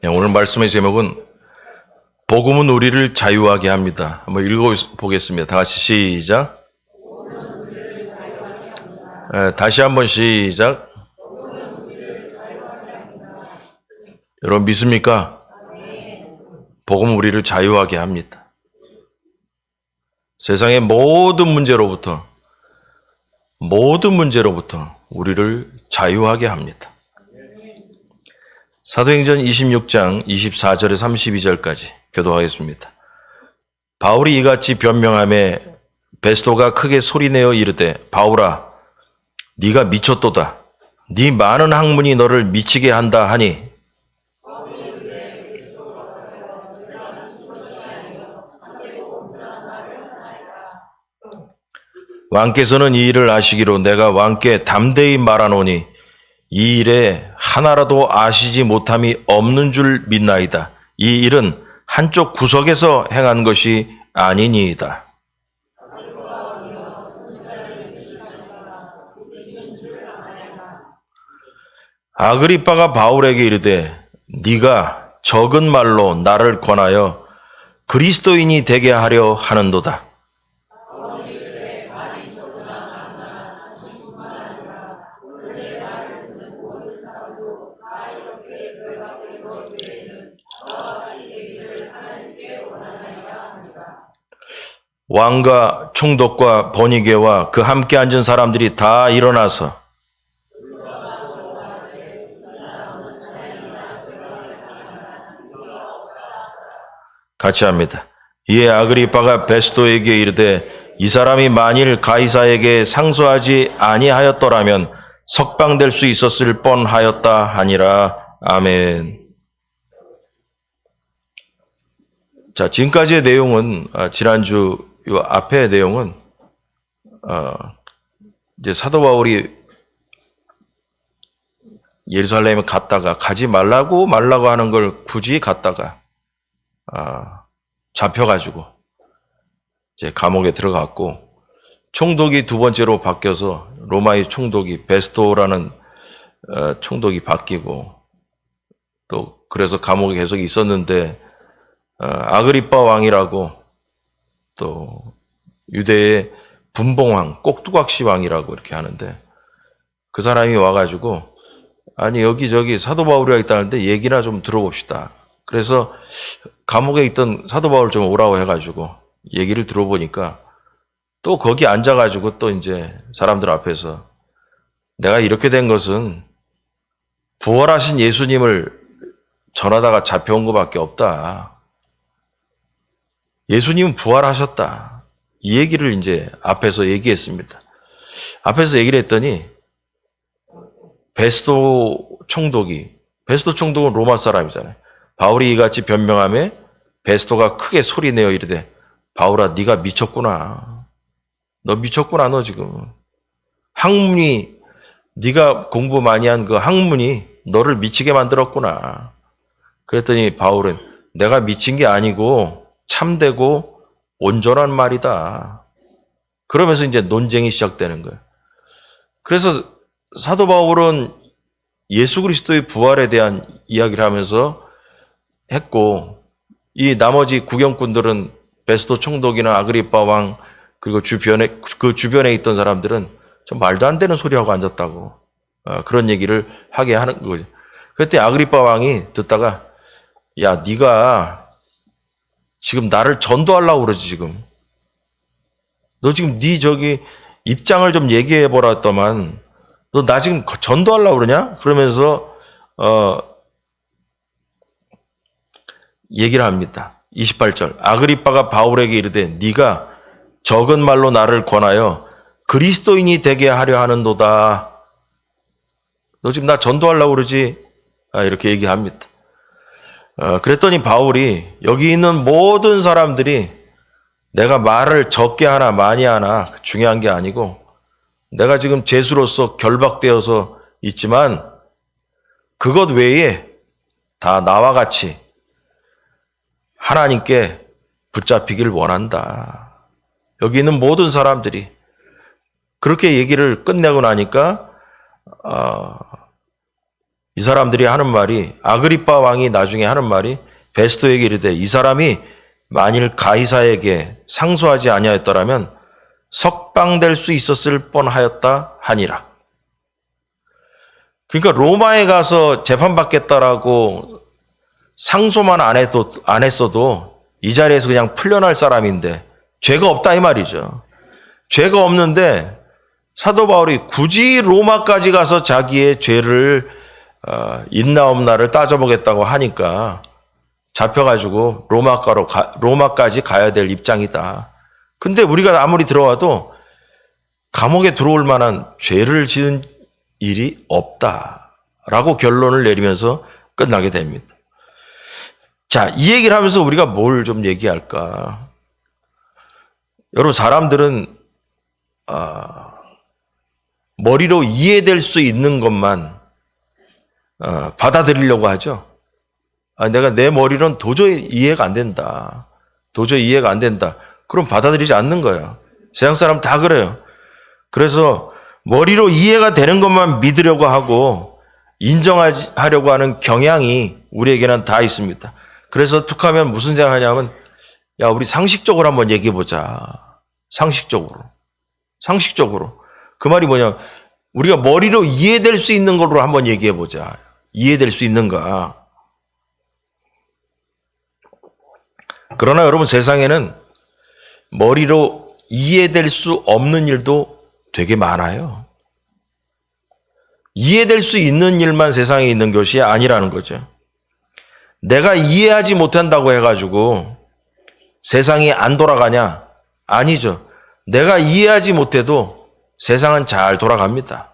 네, 오늘 말씀의 제목은 복음은 우리를 자유하게 합니다. 한번 읽어보겠습니다. 다 같이 시작. 다시 한번 시작. 여러분 믿습니까? 복음은 우리를 자유하게 합니다. 세상의 모든 문제로부터 우리를 자유하게 합니다. 사도행전 26장 24절에 32절까지 교도하겠습니다. 바울이 이같이 변명하며 베스도가 크게 소리내어 이르되 바울아 네가 미쳤도다. 네 많은 학문이 너를 미치게 한다 하니 왕께서는 이 일을 아시기로 내가 왕께 담대히 말하노니 이 일에 하나라도 아시지 못함이 없는 줄 믿나이다. 이 일은 한쪽 구석에서 행한 것이 아니니이다. 아그리빠가 바울에게 이르되 네가 적은 말로 나를 권하여 그리스도인이 되게 하려 하는도다. 왕과 총독과 버니게와 그 함께 앉은 사람들이 다 일어나서 같이 합니다. 이에 아그리빠가 베스도에게 이르되 이 사람이 만일 가이사에게 상소하지 아니하였더라면 석방될 수 있었을 뻔하였다 하니라. 아멘. 자, 지금까지의 내용은 지난주 이 앞의 내용은 이제 사도 바울이 예루살렘에 갔다가 가지 말라고 하는 걸 굳이 갔다가 잡혀가지고 이제 감옥에 들어갔고 총독이 두 번째로 바뀌어서 로마의 총독이 베스도라는 총독이 바뀌고 또 그래서 감옥에 계속 있었는데 아그리빠 왕이라고 또 유대의 분봉왕, 꼭두각시 왕이라고 이렇게 하는데 그 사람이 와가지고 아니 여기저기 사도 바울이가 있다는데 얘기나 좀 들어봅시다. 그래서 감옥에 있던 사도 바울 좀 오라고 해가지고 얘기를 들어보니까 또 거기 앉아가지고 또 이제 사람들 앞에서 내가 이렇게 된 것은 부활하신 예수님을 전하다가 잡혀온 것밖에 없다. 예수님은 부활하셨다. 이 얘기를 이제 앞에서 얘기했습니다. 앞에서 얘기를 했더니 베스도 총독은 로마 사람이잖아요. 바울이 이같이 변명하며 베스도가 크게 소리내어 이르되 바울아 네가 미쳤구나. 너 미쳤구나 너 지금. 학문이 네가 공부 많이 한 그 학문이 너를 미치게 만들었구나. 그랬더니 바울은 내가 미친 게 아니고 참되고 온전한 말이다. 그러면서 이제 논쟁이 시작되는 거예요. 그래서 사도 바울은 예수 그리스도의 부활에 대한 이야기를 하면서 했고 이 나머지 구경꾼들은 베스도 총독이나 아그리빠 왕 그리고 그 주변에 있던 사람들은 좀 말도 안 되는 소리하고 앉았다고 그런 얘기를 하게 하는 거죠. 그때 아그리빠 왕이 듣다가 야 네가 지금 나를 전도하려고 그러지 지금. 너 지금 네 저기 입장을 좀 얘기해 보라 했더만 너 나 지금 전도하려고 그러냐? 그러면서 얘기를 합니다. 28절 아그리빠가 바울에게 이르되 네가 적은 말로 나를 권하여 그리스도인이 되게 하려 하는도다. 너 지금 나 전도하려고 그러지? 이렇게 얘기합니다. 그랬더니 바울이 여기 있는 모든 사람들이 내가 말을 적게 하나 많이 하나 중요한 게 아니고 내가 지금 죄수로서 결박되어서 있지만 그것 외에 다 나와 같이 하나님께 붙잡히기를 원한다. 여기 있는 모든 사람들이 그렇게 얘기를 끝내고 나니까 이 사람들이 하는 말이, 아그리빠 왕이 나중에 하는 말이 베스토에게 이르되 이 사람이 만일 가이사에게 상소하지 아니하였더라면 석방될 수 있었을 뻔하였다 하니라. 그러니까 로마에 가서 재판받겠다라고 상소만 안 했어도 이 자리에서 그냥 풀려날 사람인데 죄가 없다 이 말이죠. 죄가 없는데 사도 바울이 굳이 로마까지 가서 자기의 죄를 있나 없나를 따져보겠다고 하니까 잡혀가지고 로마까지 가야 될 입장이다. 근데 우리가 아무리 들어와도 감옥에 들어올 만한 죄를 지은 일이 없다라고 결론을 내리면서 끝나게 됩니다. 자, 이 얘기를 하면서 우리가 뭘 좀 얘기할까? 여러분, 사람들은 머리로 이해될 수 있는 것만 받아들이려고 하죠. 내가 내 머리로는 도저히 이해가 안 된다. 도저히 이해가 안 된다. 그럼 받아들이지 않는 거예요. 세상 사람 다 그래요. 그래서 머리로 이해가 되는 것만 믿으려고 하고 인정하려고 하는 경향이 우리에게는 다 있습니다. 그래서 툭하면 무슨 생각하냐면, 야, 우리 상식적으로 한번 얘기해보자. 상식적으로. 그 말이 뭐냐? 우리가 머리로 이해될 수 있는 걸로 한번 얘기해보자. 이해될 수 있는가? 그러나 여러분, 세상에는 머리로 이해될 수 없는 일도 되게 많아요. 이해될 수 있는 일만 세상에 있는 것이 아니라는 거죠. 내가 이해하지 못한다고 해가지고 세상이 안 돌아가냐? 아니죠. 내가 이해하지 못해도 세상은 잘 돌아갑니다.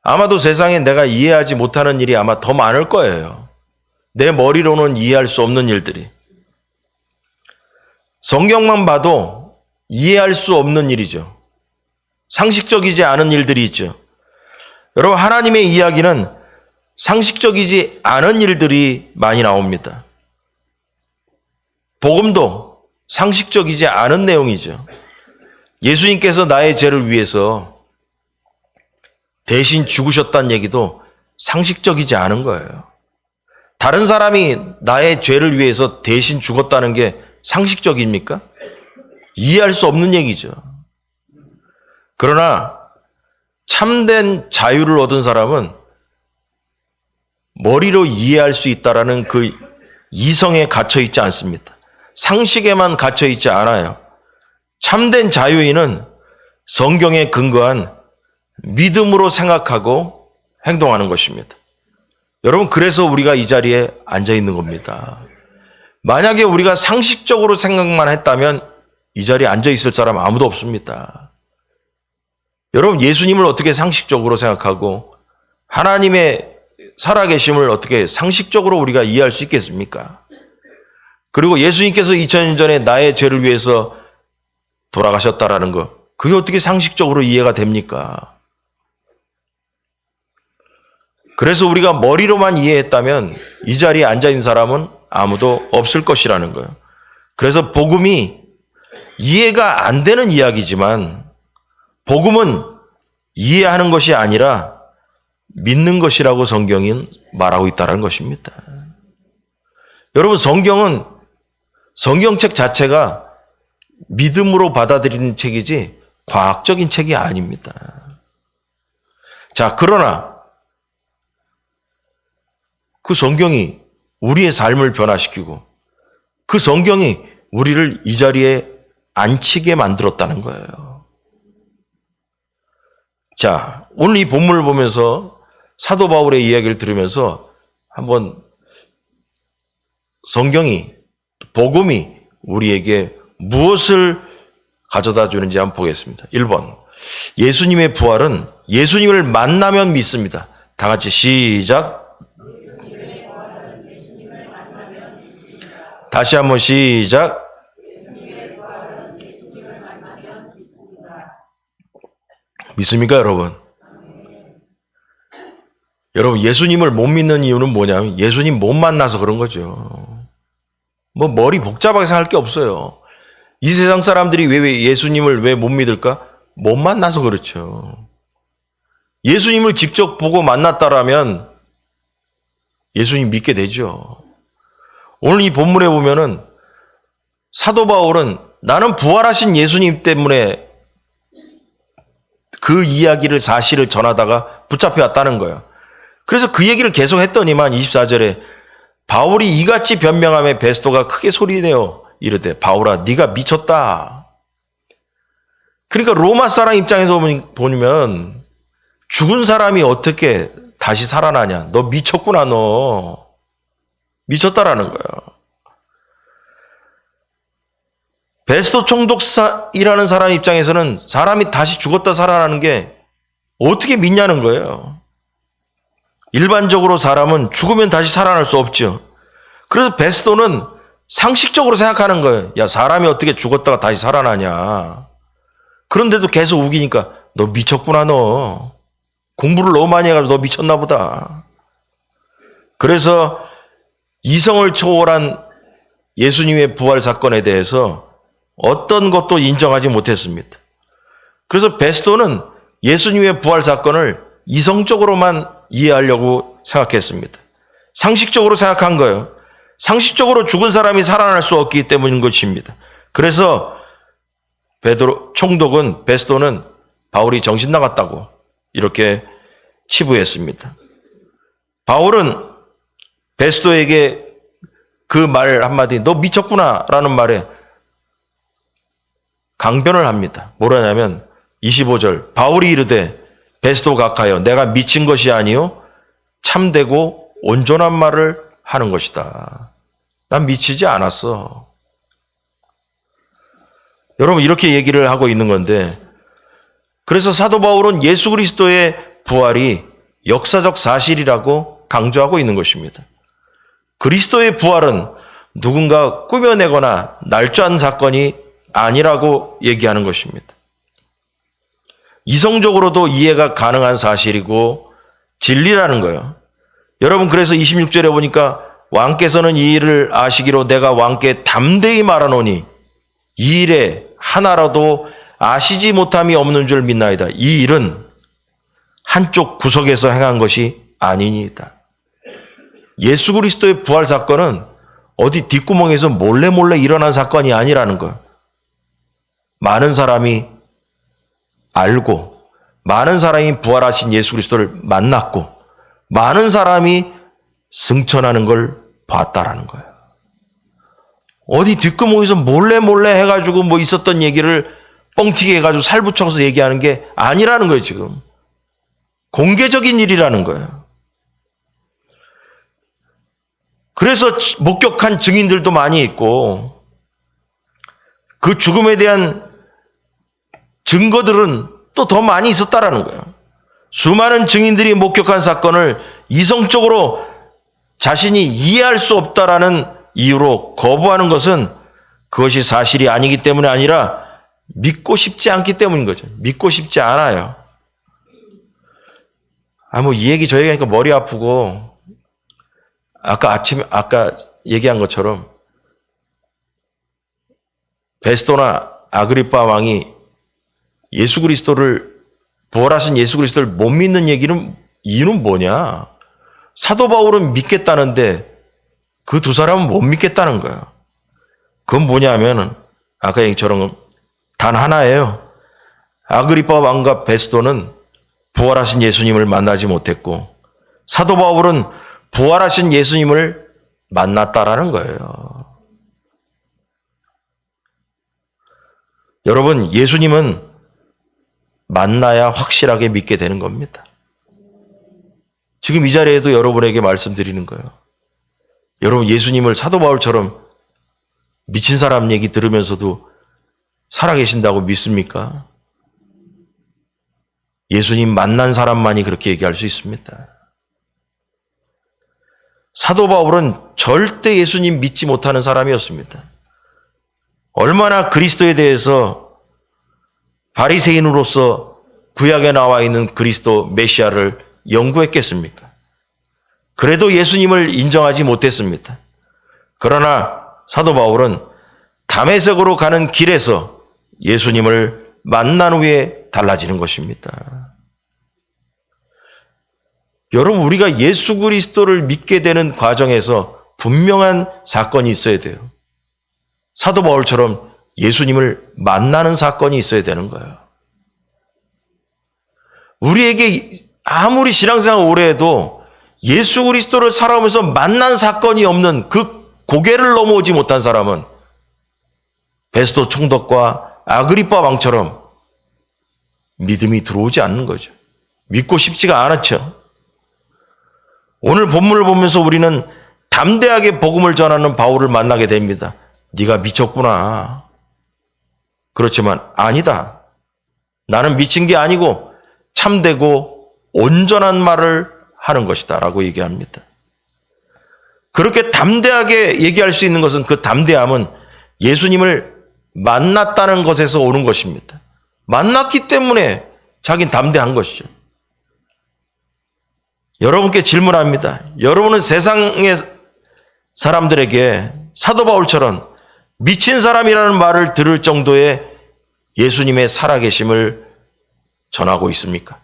아마도 세상에 내가 이해하지 못하는 일이 아마 더 많을 거예요. 내 머리로는 이해할 수 없는 일들이. 성경만 봐도 이해할 수 없는 일이죠. 상식적이지 않은 일들이 있죠. 여러분, 하나님의 이야기는 상식적이지 않은 일들이 많이 나옵니다. 복음도 상식적이지 않은 내용이죠. 예수님께서 나의 죄를 위해서 대신 죽으셨다는 얘기도 상식적이지 않은 거예요. 다른 사람이 나의 죄를 위해서 대신 죽었다는 게 상식적입니까? 이해할 수 없는 얘기죠. 그러나 참된 자유를 얻은 사람은 머리로 이해할 수 있다라는 그 이성에 갇혀 있지 않습니다. 상식에만 갇혀 있지 않아요. 참된 자유인은 성경에 근거한 믿음으로 생각하고 행동하는 것입니다. 여러분, 그래서 우리가 이 자리에 앉아 있는 겁니다. 만약에 우리가 상식적으로 생각만 했다면 이 자리에 앉아 있을 사람 아무도 없습니다. 여러분, 예수님을 어떻게 상식적으로 생각하고 하나님의 살아계심을 어떻게 상식적으로 우리가 이해할 수 있겠습니까? 그리고 예수님께서 2000년 전에 나의 죄를 위해서 돌아가셨다라는 거, 그게 어떻게 상식적으로 이해가 됩니까? 그래서 우리가 머리로만 이해했다면 이 자리에 앉아있는 사람은 아무도 없을 것이라는 거예요. 그래서 복음이 이해가 안 되는 이야기지만 복음은 이해하는 것이 아니라 믿는 것이라고 성경은 말하고 있다는 것입니다. 여러분, 성경책 자체가 믿음으로 받아들이는 책이지 과학적인 책이 아닙니다. 자, 그러나 그 성경이 우리의 삶을 변화시키고 그 성경이 우리를 이 자리에 앉히게 만들었다는 거예요. 자, 오늘 이 본문을 보면서 사도 바울의 이야기를 들으면서 한번 성경이, 복음이 우리에게 무엇을 가져다 주는지 한번 보겠습니다. 1번, 예수님의 부활은 예수님을 만나면 믿습니다. 다 같이 시작. 다시 한번 시작. 믿습니까, 여러분? 여러분, 예수님을 못 믿는 이유는 뭐냐면 예수님 못 만나서 그런 거죠. 뭐 머리 복잡하게 생각할 게 없어요. 이 세상 사람들이 왜 예수님을 왜 못 믿을까? 못 만나서 그렇죠. 예수님을 직접 보고 만났다라면 예수님 믿게 되죠. 오늘 이 본문에 보면은 사도 바울은 나는 부활하신 예수님 때문에 그 이야기를 사실을 전하다가 붙잡혀왔다는 거예요. 그래서 그 얘기를 계속 했더니만 24절에 바울이 이같이 변명하며 베스토가 크게 소리내어 이르되 바울아 네가 미쳤다. 그러니까 로마 사람 입장에서 보면 죽은 사람이 어떻게 다시 살아나냐. 너 미쳤구나 너. 미쳤다라는 거예요. 베스토 총독이라는 사람 입장에서는 사람이 다시 죽었다 살아나는 게 어떻게 믿냐는 거예요. 일반적으로 사람은 죽으면 다시 살아날 수 없죠. 그래서 베스토는 상식적으로 생각하는 거예요. 야, 사람이 어떻게 죽었다가 다시 살아나냐. 그런데도 계속 우기니까 너 미쳤구나 너. 공부를 너무 많이 해가지고 너 미쳤나 보다. 그래서 이성을 초월한 예수님의 부활 사건에 대해서 어떤 것도 인정하지 못했습니다. 그래서 베스토는 예수님의 부활 사건을 이성적으로만 이해하려고 생각했습니다. 상식적으로 생각한 거예요. 상식적으로 죽은 사람이 살아날 수 없기 때문인 것입니다. 그래서 베드로 총독은 베스토는 바울이 정신 나갔다고 이렇게 치부했습니다. 바울은 베스토에게 그 말 한마디 너 미쳤구나라는 말에 강변을 합니다. 뭐라냐면 25절 바울이 이르되 베스토 각하여 내가 미친 것이 아니요 참되고 온전한 말을 하는 것이다. 난 미치지 않았어. 여러분 이렇게 얘기를 하고 있는 건데 그래서 사도 바울은 예수 그리스도의 부활이 역사적 사실이라고 강조하고 있는 것입니다. 그리스도의 부활은 누군가 꾸며내거나 날조한 사건이 아니라고 얘기하는 것입니다. 이성적으로도 이해가 가능한 사실이고 진리라는 거예요. 여러분 그래서 26절에 보니까 왕께서는 이 일을 아시기로 내가 왕께 담대히 말하노니 이 일에 하나라도 아시지 못함이 없는 줄 믿나이다. 이 일은 한쪽 구석에서 행한 것이 아니니이다. 예수 그리스도의 부활 사건은 어디 뒷구멍에서 몰래 일어난 사건이 아니라는 거예요. 많은 사람이 알고 많은 사람이 부활하신 예수 그리스도를 만났고 많은 사람이 승천하는 걸 봤다라는 거예요. 어디 뒷구멍에서 몰래 해가지고 뭐 있었던 얘기를 뻥튀기 해가지고 살붙여서 얘기하는 게 아니라는 거예요, 지금. 공개적인 일이라는 거예요. 그래서 목격한 증인들도 많이 있고 그 죽음에 대한 증거들은 또 더 많이 있었다라는 거예요. 수많은 증인들이 목격한 사건을 이성적으로 자신이 이해할 수 없다라는 이유로 거부하는 것은 그것이 사실이 아니기 때문이 아니라 믿고 싶지 않기 때문인 거죠. 믿고 싶지 않아요. 이 얘기 저 얘기하니까 머리 아프고 아까 얘기한 것처럼 베스토나 아그리파 왕이 예수 그리스도를 부활하신 예수 그리스도를 못 믿는 이유는 뭐냐? 사도 바울은 믿겠다는데 그 두 사람은 못 믿겠다는 거예요. 그건 뭐냐면 아까 얘기처럼 단 하나예요. 아그리파 왕과 베스토는 부활하신 예수님을 만나지 못했고 사도 바울은 부활하신 예수님을 만났다라는 거예요. 여러분, 예수님은 만나야 확실하게 믿게 되는 겁니다. 지금 이 자리에도 여러분에게 말씀드리는 거예요. 여러분, 예수님을 사도 바울처럼 미친 사람 얘기 들으면서도 살아계신다고 믿습니까? 예수님 만난 사람만이 그렇게 얘기할 수 있습니다. 사도 바울은 절대 예수님 믿지 못하는 사람이었습니다. 얼마나 그리스도에 대해서 바리새인으로서 구약에 나와 있는 그리스도 메시아를 연구했겠습니까? 그래도 예수님을 인정하지 못했습니다. 그러나 사도 바울은 다메섹으로 가는 길에서 예수님을 만난 후에 달라지는 것입니다. 여러분, 우리가 예수 그리스도를 믿게 되는 과정에서 분명한 사건이 있어야 돼요. 사도 바울처럼 예수님을 만나는 사건이 있어야 되는 거예요. 우리에게 아무리 신앙생활 오래 해도 예수 그리스도를 살아오면서 만난 사건이 없는 그 고개를 넘어오지 못한 사람은 베스도 총독과 아그리빠 왕처럼 믿음이 들어오지 않는 거죠. 믿고 싶지가 않았죠. 오늘 본문을 보면서 우리는 담대하게 복음을 전하는 바울을 만나게 됩니다. 네가 미쳤구나. 그렇지만 아니다. 나는 미친 게 아니고 참되고 온전한 말을 하는 것이다 라고 얘기합니다. 그렇게 담대하게 얘기할 수 있는 것은 그 담대함은 예수님을 만났다는 것에서 오는 것입니다. 만났기 때문에 자기는 담대한 것이죠. 여러분께 질문합니다. 여러분은 세상의 사람들에게 사도 바울처럼 미친 사람이라는 말을 들을 정도의 예수님의 살아계심을 전하고 있습니까?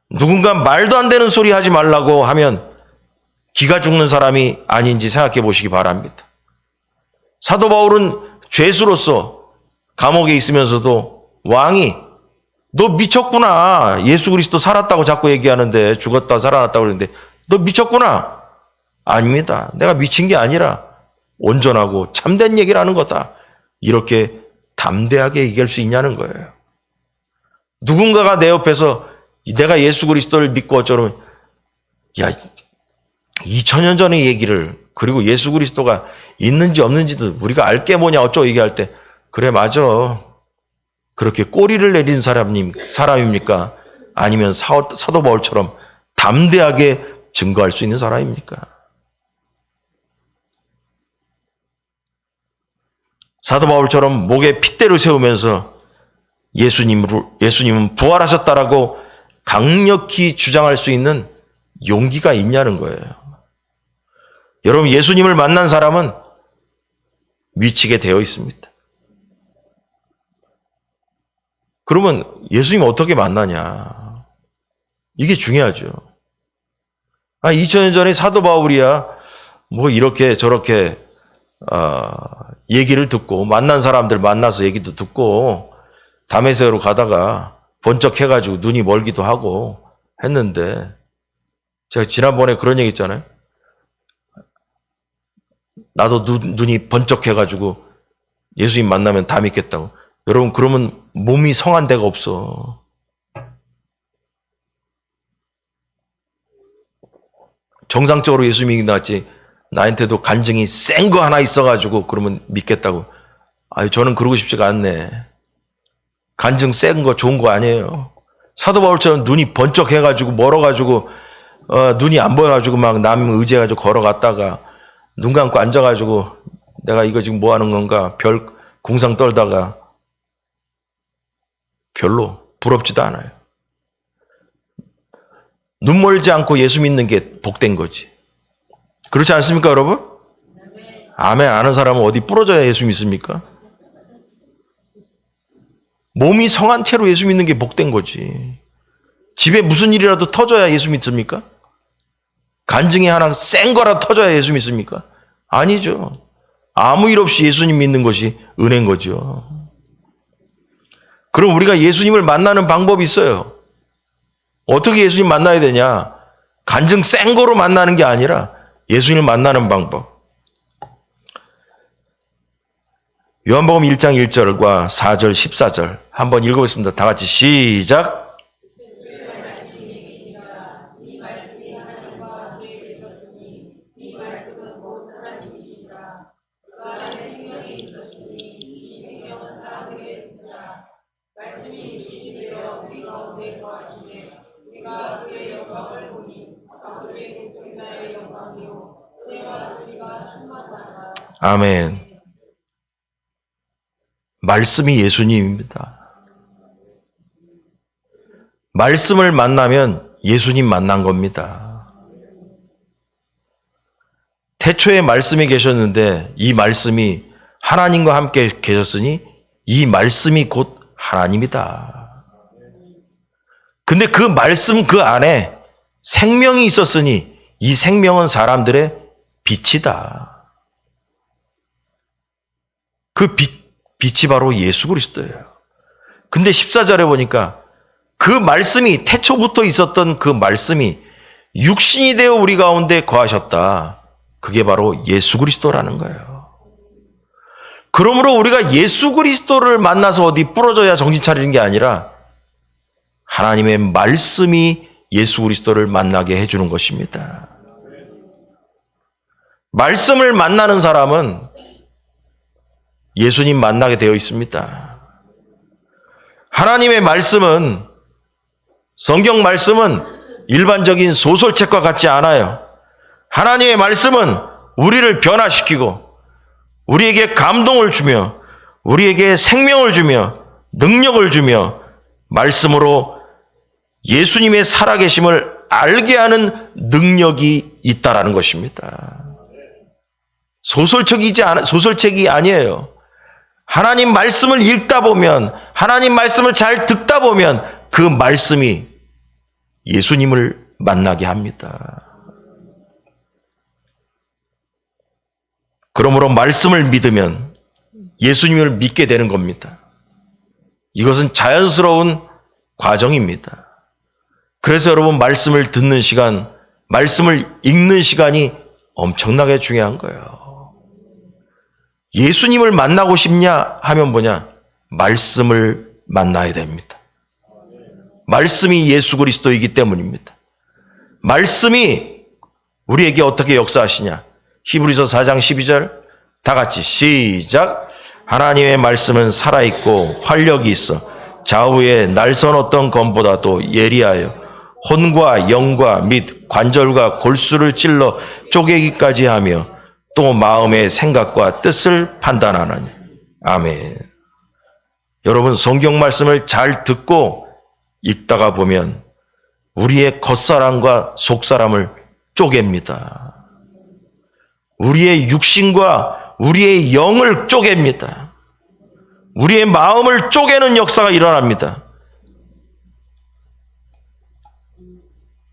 누군가 말도 안 되는 소리 하지 말라고 하면 기가 죽는 사람이 아닌지 생각해 보시기 바랍니다. 사도 바울은 죄수로서 감옥에 있으면서도 왕이 너 미쳤구나. 예수 그리스도 살았다고 자꾸 얘기하는데 죽었다 살아났다고 그러는데 너 미쳤구나. 아닙니다. 내가 미친 게 아니라 온전하고 참된 얘기를 하는 거다. 이렇게 담대하게 얘기할 수 있냐는 거예요. 누군가가 내 옆에서 내가 예수 그리스도를 믿고 어쩌면 야 2000년 전의 얘기를 그리고 예수 그리스도가 있는지 없는지도 우리가 알 게 뭐냐 어쩌고 얘기할 때 그래 맞아. 그렇게 꼬리를 내린 사람입니까? 아니면 사도 바울처럼 담대하게 증거할 수 있는 사람입니까? 사도 바울처럼 목에 핏대를 세우면서 예수님은 부활하셨다라고 강력히 주장할 수 있는 용기가 있냐는 거예요. 여러분, 예수님을 만난 사람은 미치게 되어 있습니다. 그러면 예수님 어떻게 만나냐? 이게 중요하죠. 2000년 전에 사도 바울이야 뭐 이렇게 저렇게 얘기를 듣고 만난 사람들 만나서 얘기도 듣고 다메섹으로 가다가 번쩍해가지고 눈이 멀기도 하고 했는데 제가 지난번에 그런 얘기 했잖아요. 나도 눈이 번쩍해가지고 예수님 만나면 다 믿겠다고. 여러분 그러면 몸이 성한 데가 없어. 정상적으로 예수 믿는 게 낫지. 나한테도 간증이 센 거 하나 있어가지고 그러면 믿겠다고. 저는 그러고 싶지가 않네. 간증 센 거 좋은 거 아니에요. 사도 바울처럼 눈이 번쩍해가지고 멀어가지고 눈이 안 보여가지고 막 남 의지해가지고 걸어갔다가 눈 감고 앉아가지고 내가 이거 지금 뭐 하는 건가 별 궁상 떨다가 별로 부럽지도 않아요. 눈 멀지 않고 예수 믿는 게 복된 거지. 그렇지 않습니까, 여러분? 아멘 아는 사람은 어디 부러져야 예수 믿습니까? 몸이 성한 채로 예수 믿는 게 복된 거지. 집에 무슨 일이라도 터져야 예수 믿습니까? 간증이 하나 센 거라 터져야 예수 믿습니까? 아니죠. 아무 일 없이 예수님 믿는 것이 은혜인 거죠. 그럼 우리가 예수님을 만나는 방법이 있어요. 어떻게 예수님 만나야 되냐? 간증 센 거로 만나는 게 아니라 예수님을 만나는 방법. 요한복음 1장 1절과 4절 14절 한번 읽어보겠습니다. 다 같이 시작. 아멘. 말씀이 예수님입니다. 말씀을 만나면 예수님 만난 겁니다. 태초에 말씀이 계셨는데 이 말씀이 하나님과 함께 계셨으니 이 말씀이 곧 하나님이다. 근데 그 말씀 그 안에 생명이 있었으니 이 생명은 사람들의 빛이다. 그 빛이 바로 예수 그리스도예요. 근데 14절에 보니까 그 말씀이 태초부터 있었던 그 말씀이 육신이 되어 우리 가운데 거하셨다. 그게 바로 예수 그리스도라는 거예요. 그러므로 우리가 예수 그리스도를 만나서 어디 부러져야 정신 차리는 게 아니라 하나님의 말씀이 예수 그리스도를 만나게 해주는 것입니다. 말씀을 만나는 사람은 예수님 만나게 되어 있습니다. 하나님의 말씀은, 성경 말씀은 일반적인 소설책과 같지 않아요. 하나님의 말씀은 우리를 변화시키고 우리에게 감동을 주며 우리에게 생명을 주며 능력을 주며 말씀으로 예수님의 살아계심을 알게 하는 능력이 있다라는 것입니다. 소설책이 아니에요. 하나님 말씀을 읽다 보면, 하나님 말씀을 잘 듣다 보면 그 말씀이 예수님을 만나게 합니다. 그러므로 말씀을 믿으면 예수님을 믿게 되는 겁니다. 이것은 자연스러운 과정입니다. 그래서 여러분 말씀을 듣는 시간, 말씀을 읽는 시간이 엄청나게 중요한 거예요. 예수님을 만나고 싶냐 하면 뭐냐? 말씀을 만나야 됩니다. 말씀이 예수 그리스도이기 때문입니다. 말씀이 우리에게 어떻게 역사하시냐? 히브리서 4장 12절 다 같이 시작. 하나님의 말씀은 살아있고 활력이 있어 좌우에 날선 어떤 검보다도 예리하여 혼과 영과 및 관절과 골수를 찔러 쪼개기까지 하며 또 마음의 생각과 뜻을 판단하느니. 아멘. 여러분 성경 말씀을 잘 듣고 읽다가 보면 우리의 겉사람과 속사람을 쪼갭니다. 우리의 육신과 우리의 영을 쪼갭니다. 우리의 마음을 쪼개는 역사가 일어납니다.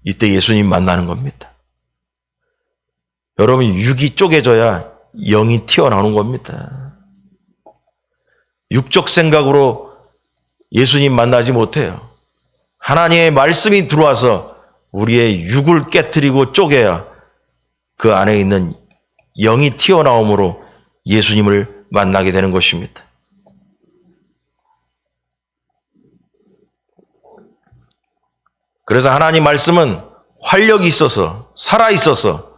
이때 예수님 만나는 겁니다. 여러분 육이 쪼개져야 영이 튀어나오는 겁니다. 육적 생각으로 예수님 만나지 못해요. 하나님의 말씀이 들어와서 우리의 육을 깨트리고 쪼개야 그 안에 있는 영이 튀어나옴으로 예수님을 만나게 되는 것입니다. 그래서 하나님 말씀은 활력이 있어서 살아있어서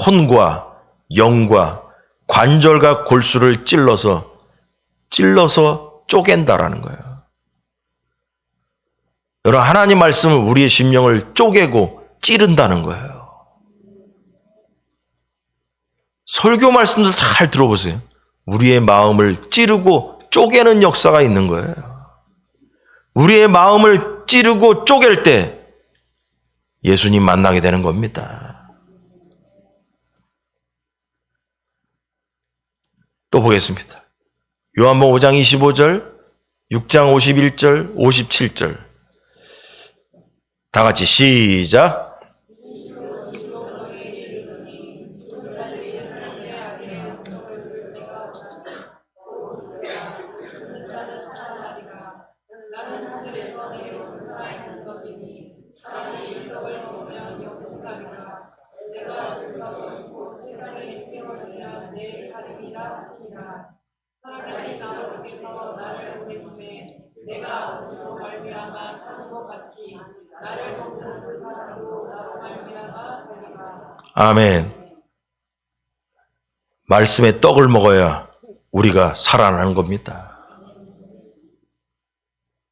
혼과 영과 관절과 골수를 찔러서 쪼갠다라는 거예요. 여러분 하나님 말씀은 우리의 심령을 쪼개고 찌른다는 거예요. 설교 말씀들 잘 들어보세요. 우리의 마음을 찌르고 쪼개는 역사가 있는 거예요. 우리의 마음을 찌르고 쪼갤 때 예수님 만나게 되는 겁니다. 또 보겠습니다. 요한복음 5장 25절, 6장 51절, 57절 다 같이 시작. 아멘. 말씀의 떡을 먹어야 우리가 살아나는 겁니다.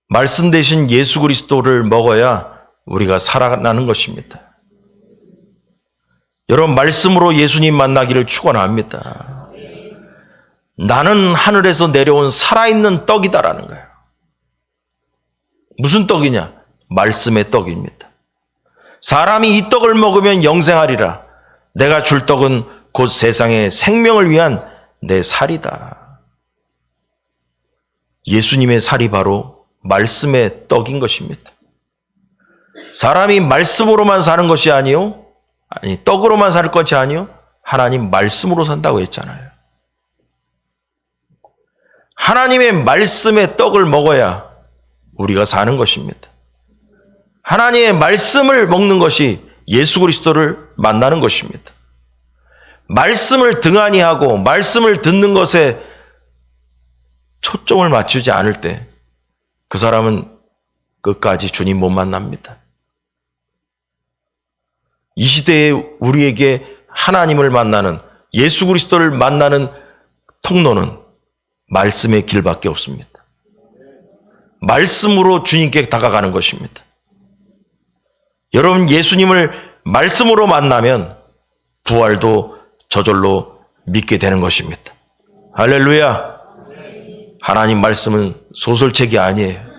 말씀 대신 예수 그리스도를 먹어야 우리가 살아나는 것입니다. 여러분 말씀으로 예수님 만나기를 축원합니다. 나는 하늘에서 내려온 살아있는 떡이다라는 거예요. 무슨 떡이냐? 말씀의 떡입니다. 사람이 이 떡을 먹으면 영생하리라. 내가 줄 떡은 곧 세상의 생명을 위한 내 살이다. 예수님의 살이 바로 말씀의 떡인 것입니다. 사람이 말씀으로만 사는 것이 아니요, 아니 떡으로만 살 것이 아니요, 하나님 말씀으로 산다고 했잖아요. 하나님의 말씀의 떡을 먹어야 우리가 사는 것입니다. 하나님의 말씀을 먹는 것이 예수 그리스도를 만나는 것입니다. 말씀을 등한히 하고 말씀을 듣는 것에 초점을 맞추지 않을 때 그 사람은 끝까지 주님 못 만납니다. 이 시대에 우리에게 하나님을 만나는, 예수 그리스도를 만나는 통로는 말씀의 길밖에 없습니다. 말씀으로 주님께 다가가는 것입니다. 여러분, 예수님을 말씀으로 만나면 부활도 저절로 믿게 되는 것입니다. 할렐루야. 하나님 말씀은 소설책이 아니에요.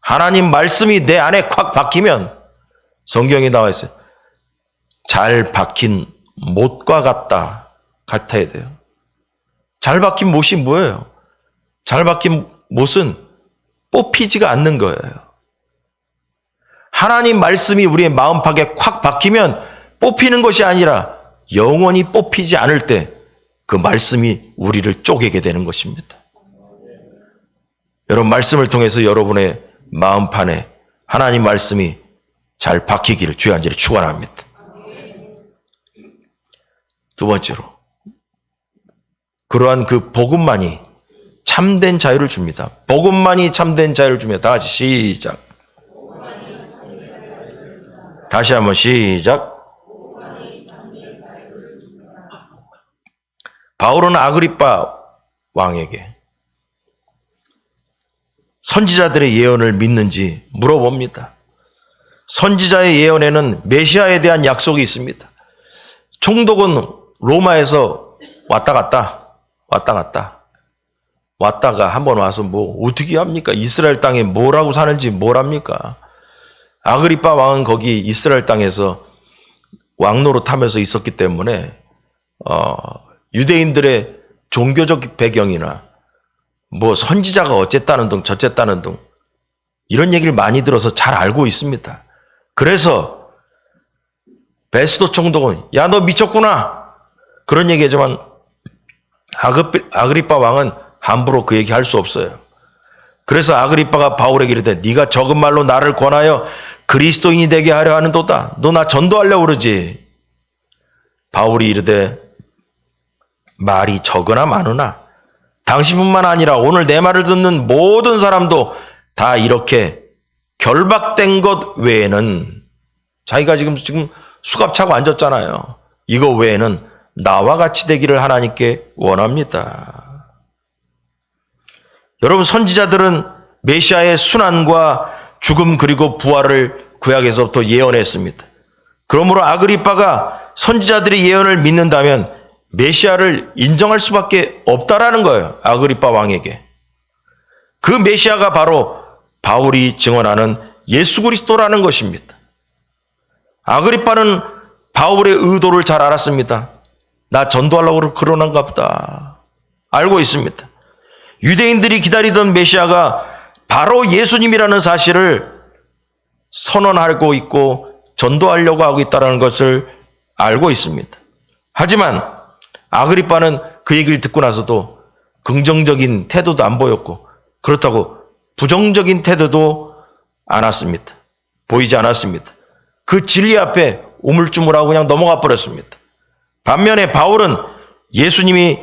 하나님 말씀이 내 안에 콱 박히면, 성경에 나와 있어요. 잘 박힌 못과 같아야 돼요. 잘 박힌 못이 뭐예요? 잘 박힌 못은 뽑히지가 않는 거예요. 하나님 말씀이 우리의 마음팍에 콱 박히면 뽑히는 것이 아니라 영원히 뽑히지 않을 때 그 말씀이 우리를 쪼개게 되는 것입니다. 여러분, 말씀을 통해서 여러분의 마음판에 하나님 말씀이 잘 박히기를 주의 한절에 축원합니다. 두 번째로, 그러한 그 복음만이 참된 자유를 줍니다. 복음만이 참된 자유를 줍니다. 다 같이 시작. 다시 한번 시작. 바울은 아그리빠 왕에게 선지자들의 예언을 믿는지 물어봅니다. 선지자의 예언에는 메시아에 대한 약속이 있습니다. 총독은 로마에서 왔다 갔다 왔다가 한번 와서 뭐 어떻게 합니까? 이스라엘 땅에 뭐라고 사는지 뭘 합니까? 아그리빠 왕은 거기 이스라엘 땅에서 왕노릇하면서 있었기 때문에 유대인들의 종교적 배경이나 뭐 선지자가 어쨌다는 둥 저쨌다는 둥 이런 얘기를 많이 들어서 잘 알고 있습니다. 그래서 베스도 총독은 야, 너 미쳤구나 그런 얘기하지만 아그리빠 왕은 함부로 그 얘기 할 수 없어요. 그래서 아그리빠가 바울에게 이르되 네가 적은 말로 나를 권하여 그리스도인이 되게 하려 하는도다. 너 나 전도하려고 그러지. 바울이 이르되 말이 적으나 많으나 당신뿐만 아니라 오늘 내 말을 듣는 모든 사람도 다 이렇게 결박된 것 외에는, 자기가 지금 수갑 차고 앉았잖아요. 이거 외에는 나와 같이 되기를 하나님께 원합니다. 여러분, 선지자들은 메시아의 순환과 죽음 그리고 부활을 구약에서부터 예언했습니다. 그러므로 아그리빠가 선지자들의 예언을 믿는다면 메시아를 인정할 수밖에 없다라는 거예요. 아그리빠 왕에게. 그 메시아가 바로 바울이 증언하는 예수 그리스도라는 것입니다. 아그리빠는 바울의 의도를 잘 알았습니다. 나 전도하려고 그러는가 보다. 알고 있습니다. 유대인들이 기다리던 메시아가 바로 예수님이라는 사실을 선언하고 있고 전도하려고 하고 있다는 것을 알고 있습니다. 하지만 아그리빠는 그 얘기를 듣고 나서도 긍정적인 태도도 안 보였고 그렇다고 부정적인 태도도 보이지 않았습니다. 그 진리 앞에 우물쭈물하고 그냥 넘어가 버렸습니다. 반면에 바울은 예수님이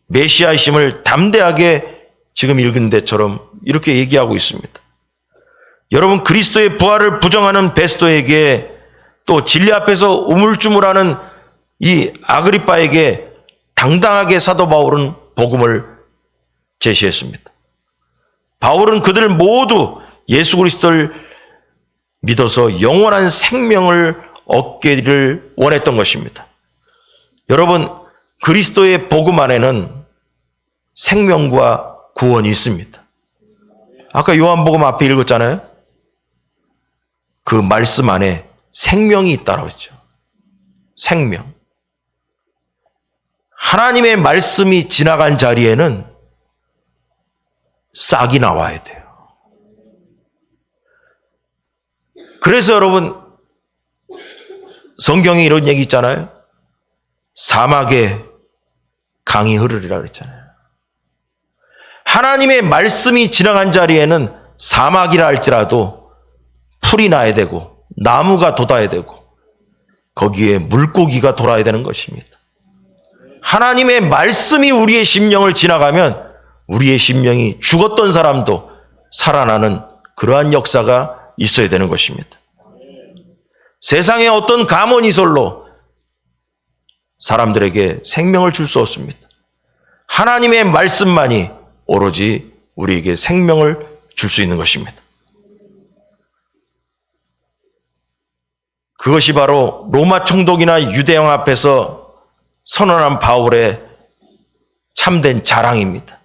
메시아이심을 담대하게 지금 읽은 데처럼 이렇게 얘기하고 있습니다. 여러분, 그리스도의 부활을 부정하는 베스도에게 또 진리 앞에서 우물쭈물하는 이 아그리빠에게 당당하게 사도 바울은 복음을 제시했습니다. 바울은 그들 모두 예수 그리스도를 믿어서 영원한 생명을 얻기를 원했던 것입니다. 여러분, 그리스도의 복음 안에는 생명과 구원이 있습니다. 아까 요한복음 앞에 읽었잖아요. 그 말씀 안에 생명이 있다고 했죠. 생명. 하나님의 말씀이 지나간 자리에는 싹이 나와야 돼요. 그래서 여러분, 성경에 이런 얘기 있잖아요. 사막에 강이 흐르리라 그랬잖아요. 하나님의 말씀이 지나간 자리에는 사막이라 할지라도 풀이 나야 되고 나무가 돋아야 되고 거기에 물고기가 돌아야 되는 것입니다. 하나님의 말씀이 우리의 심령을 지나가면 우리의 심령이 죽었던 사람도 살아나는 그러한 역사가 있어야 되는 것입니다. 세상에 어떤 가모니솔로 사람들에게 생명을 줄 수 없습니다. 하나님의 말씀만이 오로지 우리에게 생명을 줄 수 있는 것입니다. 그것이 바로 로마 총독이나 유대왕 앞에서 선언한 바울의 참된 자랑입니다.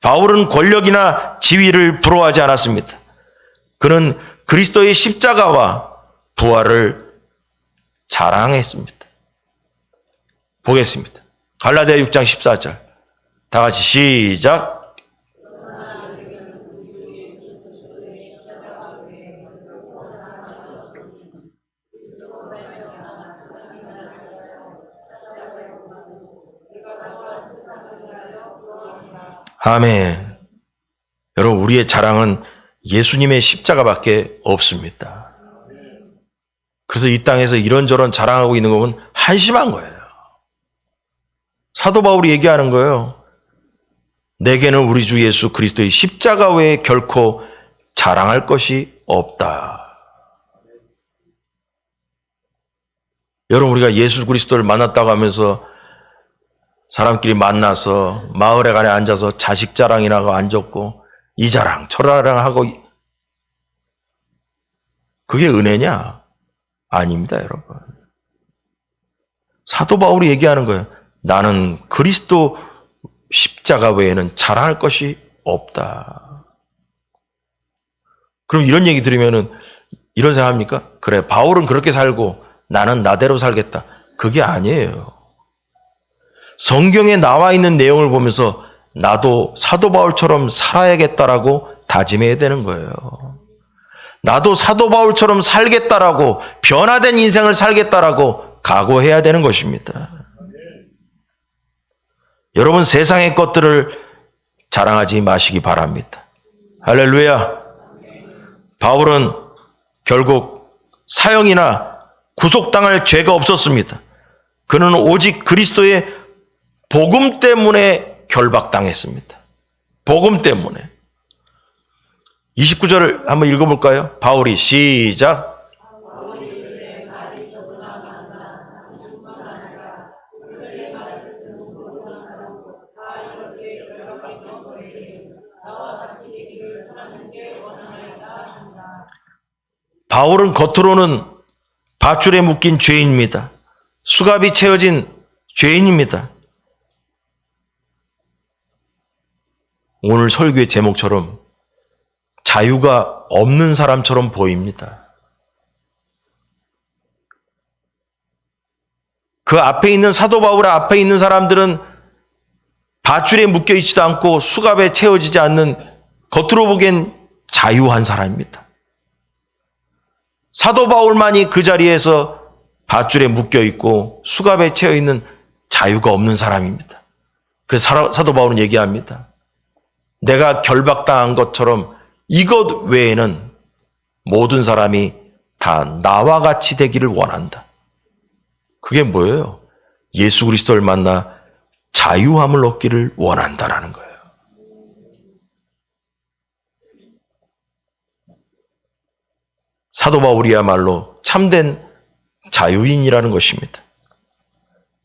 바울은 권력이나 지위를 부러워하지 않았습니다. 그는 그리스도의 십자가와 부활을 자랑했습니다. 보겠습니다. 갈라디아 6장 14절. 다 같이 시작. 아멘. 여러분, 우리의 자랑은 예수님의 십자가밖에 없습니다. 그래서 이 땅에서 이런저런 자랑하고 있는 것은 한심한 거예요. 사도 바울이 얘기하는 거예요. 내게는 우리 주 예수 그리스도의 십자가 외에 결코 자랑할 것이 없다. 여러분, 우리가 예수 그리스도를 만났다고 하면서 사람끼리 만나서 마을에 가에 앉아서 자식 자랑이나 하고 앉았고 이 자랑 저 자랑하고 그게 은혜냐? 아닙니다, 여러분. 사도 바울이 얘기하는 거예요. 나는 그리스도 십자가 외에는 자랑할 것이 없다. 그럼 이런 얘기 들으면은 이런 생각합니까? 그래, 바울은 그렇게 살고 나는 나대로 살겠다. 그게 아니에요. 성경에 나와 있는 내용을 보면서 나도 사도 바울처럼 살아야겠다라고 다짐해야 되는 거예요. 나도 사도 바울처럼 살겠다라고 변화된 인생을 살겠다라고 각오해야 되는 것입니다. 여러분, 세상의 것들을 자랑하지 마시기 바랍니다. 할렐루야. 바울은 결국 사형이나 구속당할 죄가 없었습니다. 그는 오직 그리스도의 복음 때문에 결박당했습니다. 복음 때문에. 29절을 한번 읽어볼까요? 바울이 시작. 바울은 겉으로는 밧줄에 묶인 죄인입니다. 수갑이 채워진 죄인입니다. 오늘 설교의 제목처럼 자유가 없는 사람처럼 보입니다. 그 앞에 있는 사도 바울의 앞에 있는 사람들은 밧줄에 묶여 있지도 않고 수갑에 채워지지 않는 겉으로 보기엔 자유한 사람입니다. 사도 바울만이 그 자리에서 밧줄에 묶여 있고 수갑에 채워 있는 자유가 없는 사람입니다. 그래서 사도 바울은 얘기합니다. 내가 결박당한 것처럼 이것 외에는 모든 사람이 다 나와 같이 되기를 원한다. 그게 뭐예요? 예수 그리스도를 만나 자유함을 얻기를 원한다라는 거예요. 사도 바울이야말로 참된 자유인이라는 것입니다.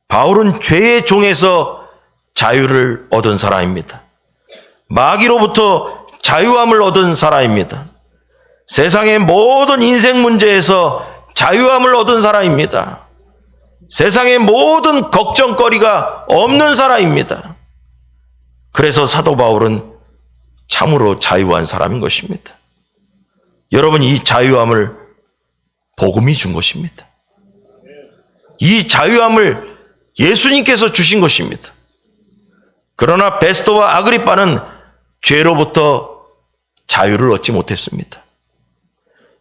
바울은 죄의 종에서 자유를 얻은 사람입니다. 마귀로부터 자유함을 얻은 사람입니다. 세상의 모든 인생 문제에서 자유함을 얻은 사람입니다. 세상의 모든 걱정거리가 없는 사람입니다. 그래서 사도 바울은 참으로 자유한 사람인 것입니다. 여러분, 이 자유함을 복음이 준 것입니다. 이 자유함을 예수님께서 주신 것입니다. 그러나 베스토와 아그리빠는 죄로부터 자유를 얻지 못했습니다.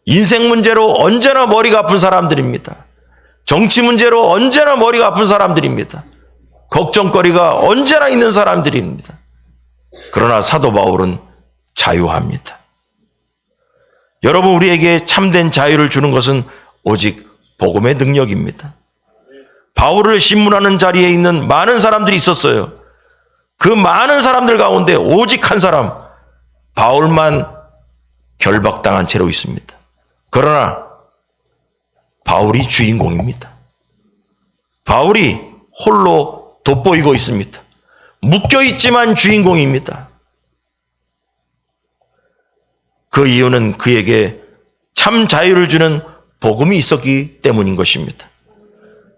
인생 문제로 언제나 머리가 아픈 사람들입니다. 정치 문제로 언제나 머리가 아픈 사람들입니다. 걱정거리가 언제나 있는 사람들입니다. 그러나 사도 바울은 자유합니다. 여러분, 우리에게 참된 자유를 주는 것은 오직 복음의 능력입니다. 바울을 신문하는 자리에 있는 많은 사람들이 있었어요. 그 많은 사람들 가운데 오직 한 사람, 바울만 결박당한 채로 있습니다. 그러나 바울이 주인공입니다. 바울이 홀로 돋보이고 있습니다. 묶여있지만 주인공입니다. 그 이유는 그에게 참 자유를 주는 복음이 있었기 때문인 것입니다.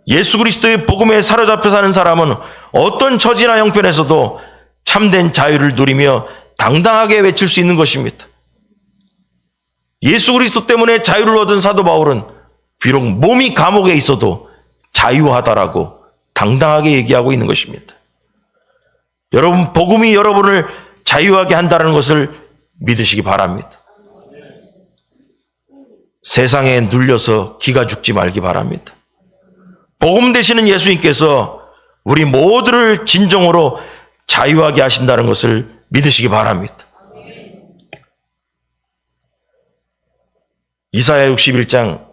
예수 그리스도의 복음에 사로잡혀 사는 사람은 어떤 처지나 형편에서도 참된 자유를 누리며 당당하게 외칠 수 있는 것입니다. 예수 그리스도 때문에 자유를 얻은 사도 바울은 비록 몸이 감옥에 있어도 자유하다라고 당당하게 얘기하고 있는 것입니다. 여러분, 복음이 여러분을 자유하게 한다는 것을 믿으시기 바랍니다. 세상에 눌려서 기가 죽지 말기 바랍니다. 복음 되시는 예수님께서 우리 모두를 진정으로 자유하게 하신다는 것을 믿으시기 바랍니다. 이사야 61장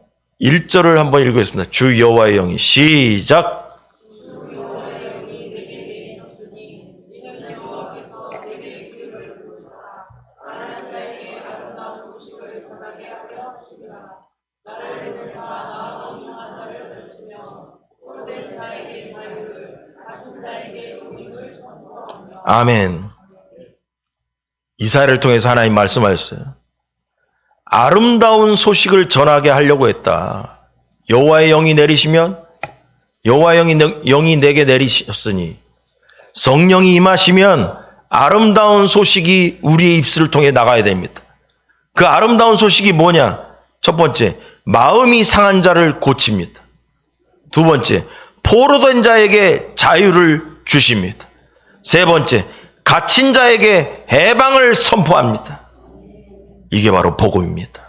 1절을 한번 읽겠습니다. 주 여호와의 영이 시작. 아멘. 이사야를 통해서 하나님 말씀하셨어요. 아름다운 소식을 전하게 하려고 했다. 여호와의 영이 내리시면 여호와의 영이 내게 내리셨으니 성령이 임하시면 아름다운 소식이 우리의 입술을 통해 나가야 됩니다. 그 아름다운 소식이 뭐냐? 첫 번째, 마음이 상한 자를 고칩니다. 두 번째, 포로된 자에게 자유를 주십니다. 세 번째, 갇힌 자에게 해방을 선포합니다. 이게 바로 복음입니다.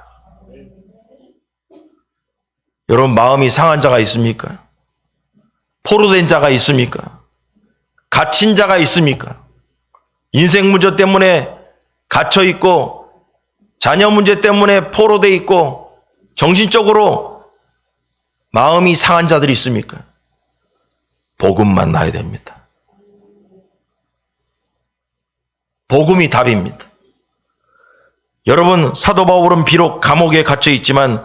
여러분, 마음이 상한 자가 있습니까? 포로된 자가 있습니까? 갇힌 자가 있습니까? 인생 문제 때문에 갇혀 있고 자녀 문제 때문에 포로돼 있고 정신적으로 마음이 상한 자들이 있습니까? 복음 만나야 됩니다. 복음이 답입니다. 여러분, 사도 바울은 비록 감옥에 갇혀 있지만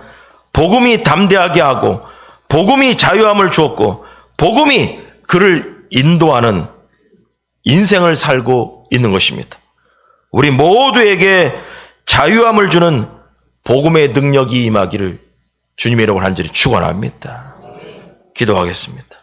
복음이 담대하게 하고 복음이 자유함을 주었고 복음이 그를 인도하는 인생을 살고 있는 것입니다. 우리 모두에게 자유함을 주는 복음의 능력이 임하기를 주님의 이름으로 간절히 축원합니다. 기도하겠습니다.